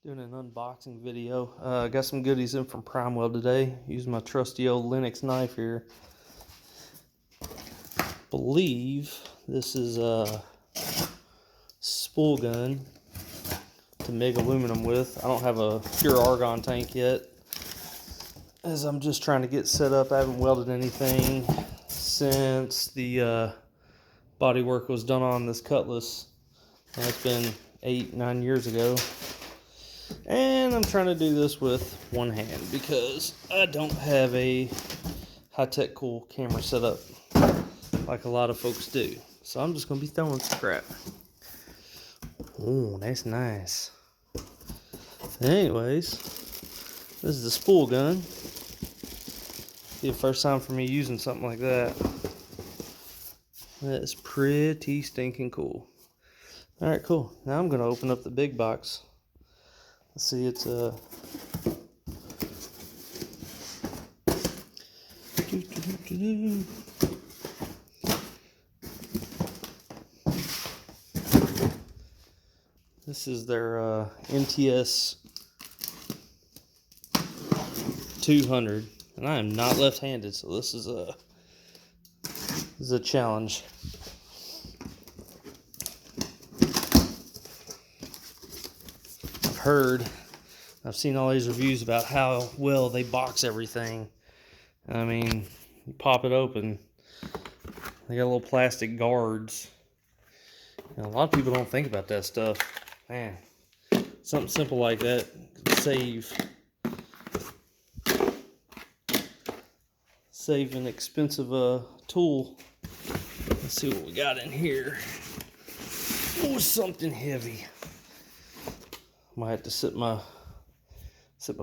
Doing an unboxing video. Got some goodies in from Primeweld today. Using my trusty old Linux knife here. Believe this is a spool gun to MIG aluminum with. I don't have a pure argon tank yet, as I'm just trying to get set up. I haven't welded anything since the body work was done on this cutlass. That's been 8-9 years ago. And I'm trying to do this with one hand because I don't have a high-tech cool camera set up like a lot of folks do. So I'm just going to be throwing some crap. Oh, that's nice. Anyways, this is the spool gun. Be the first time for me using something like that. That's pretty stinking cool. Alright, cool. Now I'm going to open up the big box. Let's see, it's this is their MTS200, and I am not left-handed, so this is a challenge. I've seen all these reviews about how well they box everything. I mean, you pop it open, they got little plastic guards. And a lot of people don't think about that stuff. Man, something simple like that could save an expensive tool. Let's see what we got in here. Oh, something heavy. Might have to sit my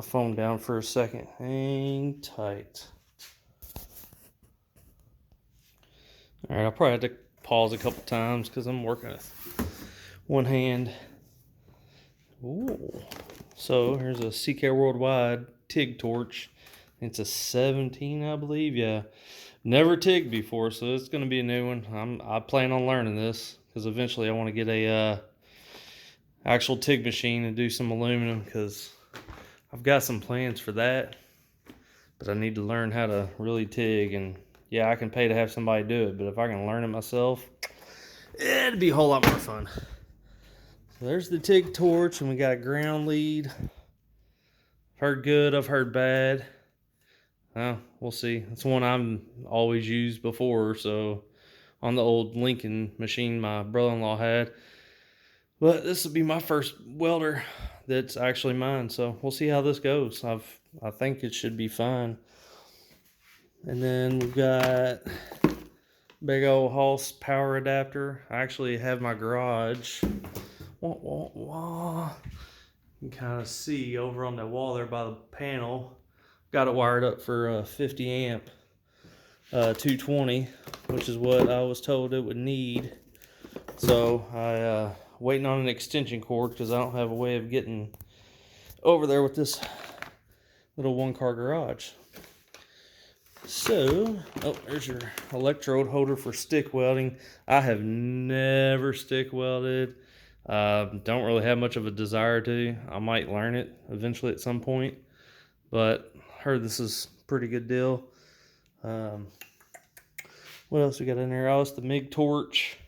phone down for a second. Hang tight. All right, I'll probably have to pause a couple times because I'm working with one hand. Ooh. So here's a CK Worldwide TIG torch. It's a 17, I believe. Yeah, never TIG'd before, so it's going to be a new one. I plan on learning this because eventually I want to get a actual TIG machine and do some aluminum, because I've got some plans for that, but I need to learn how to really TIG. And yeah, I can pay to have somebody do it, but if I can learn it myself, it'd be a whole lot more fun. So there's the TIG torch, and we got a ground lead. I've heard good, I've heard bad. We'll see. It's one I've always used before, so on the old Lincoln machine my brother-in-law had. But this will be my first welder that's actually mine, so we'll see how this goes. I think it should be fine. And then we've got big old Hoss power adapter. I actually have my garage. Wah, wah, wah. You can kind of see over on that wall there by the panel. Got it wired up for 50 amp 220, which is what I was told it would need. So I waiting on an extension cord because I don't have a way of getting over there with this little one-car garage. So, oh, there's your electrode holder for stick welding. I have never stick welded. Don't really have much of a desire to. I might learn it eventually at some point, but heard this is a pretty good deal. What else we got in there? Oh, it's the MIG torch.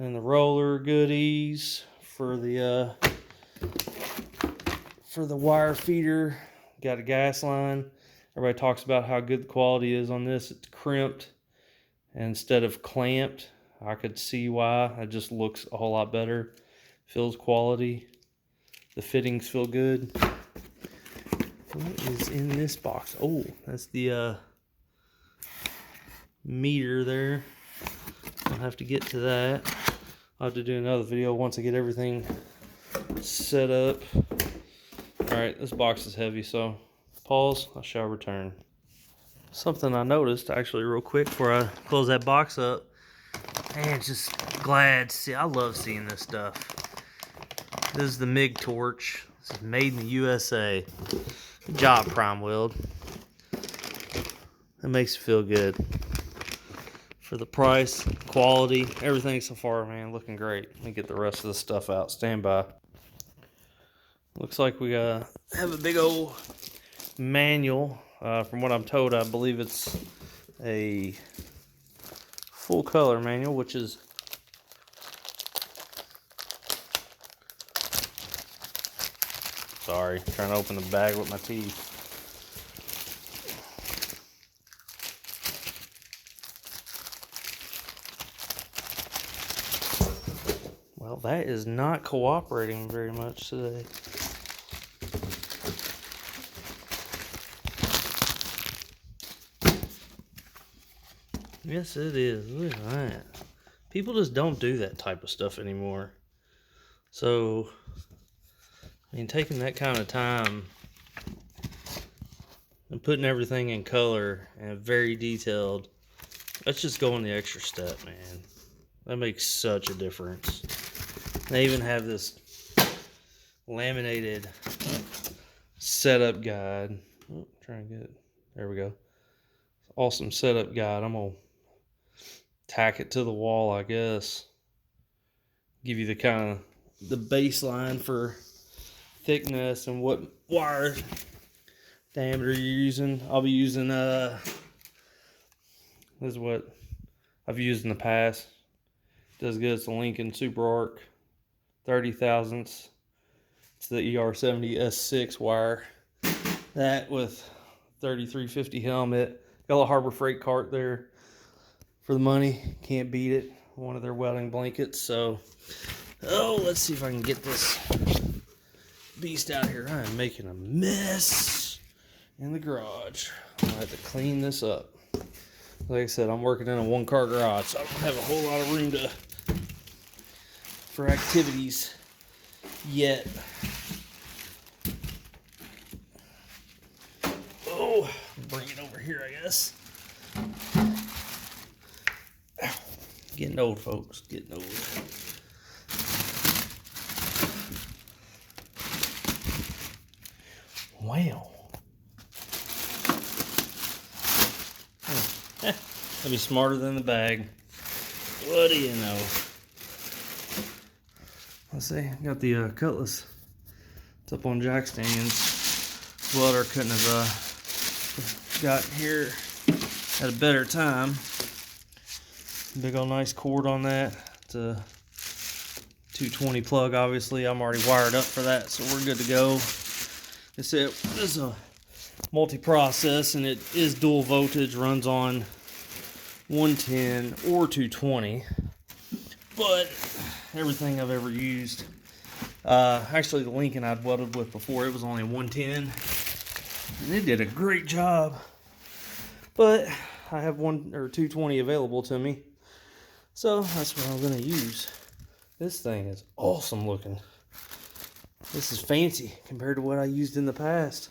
And the roller goodies for the wire feeder. Got a gas line. Everybody talks about how good the quality is on this. It's crimped instead of clamped. I could see why. It just looks a whole lot better. Feels quality. The fittings feel good. What is in this box? Oh, that's the meter there. I'll have to get to that. I'll have to do another video once I get everything set up. Alright, this box is heavy, so pause, I shall return. Something I noticed, actually, real quick before I close that box up. Man, just glad to see. I love seeing this stuff. This is the MIG torch. This is made in the USA. Good job, Primeweld. That makes you feel good. For the price, quality, everything so far, man, looking great. Let me get the rest of the stuff out. Stand by. Looks looks like we have a big old manual. From what I'm told, I believe it's a full color manual, which is sorry, trying to open the bag with my teeth. Well, that is not cooperating very much today. Yes, it is. Look at that. People just don't do that type of stuff anymore. So, I mean, taking that kind of time and putting everything in color and very detailed, let's just go on the extra step, man. That makes such a difference. They even have this laminated setup guide. Oh, try and get it. There we go. Awesome setup guide. I'm gonna tack it to the wall, I guess. Give you the kind of the baseline for thickness and what wire diameter you're using. I'll be using this is what I've used in the past. Does good. It's a Lincoln Super Arc 30 thousandths. It's the ER70 S6 wire. That with 3350 helmet. Got a little Harbor Freight cart there for the money. Can't beat it. One of their welding blankets. So, oh, let's see if I can get this beast out here. I am making a mess in the garage. I'll have to clean this up. Like I said, I'm working in a one-car garage, so I don't have a whole lot of room for activities yet. Oh, bring it over here, I guess. Getting old, folks. Getting old. Wow. That'd be smarter than the bag. What do you know? Let's see. Got the cutlass. It's up on jack stands. Welder couldn't have got here at a better time. Big old nice cord on that. It's a 220 plug, obviously. I'm already wired up for that, so we're good to go. This is a multi-process, and it is dual voltage, runs on 110 or 220. But everything I've ever used, actually the Lincoln I'd welded with before, it was only 110, and it did a great job. But I have 220 available to me, so that's what I'm gonna use. This thing is awesome looking. This is fancy compared to what I used in the past.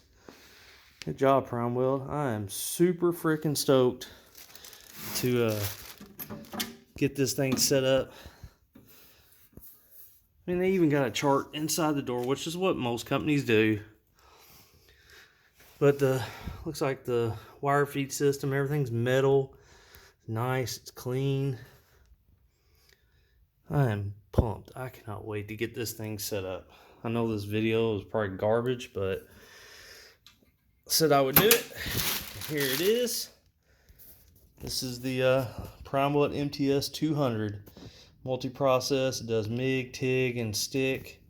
Good job, Primeweld. I am super freaking stoked to get this thing set up. I mean, they even got a chart inside the door, which is what most companies do. But looks like the wire feed system, everything's metal. Nice, it's clean. I am pumped. I cannot wait to get this thing set up. I know this video is probably garbage, but I said I would do it. Here it is. This is the Primeweld MTS200 multi-process. It does MIG, TIG, and stick.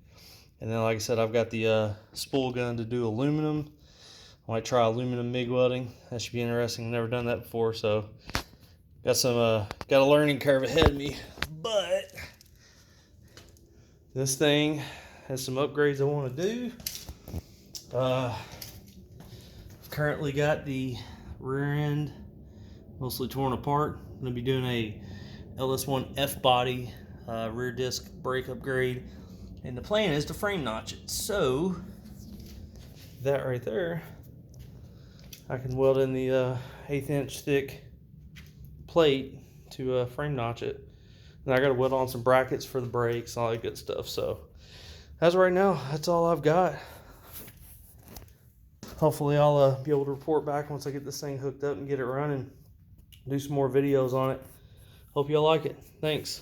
And then, like I said, I've got the spool gun to do aluminum. I might try aluminum MIG welding. That should be interesting. Never done that before, so got a learning curve ahead of me. But this thing has some upgrades I want to do. I've currently got the rear end mostly torn apart. I'm going to be doing a LS1 F body rear disc brake upgrade, and the plan is to frame notch it. So that right there, I can weld in the 1/8 inch thick plate to frame notch it. And I got to weld on some brackets for the brakes, all that good stuff. So as of right now, that's all I've got. Hopefully I'll be able to report back once I get this thing hooked up and get it running. Do some more videos on it. Hope y'all like it. Thanks.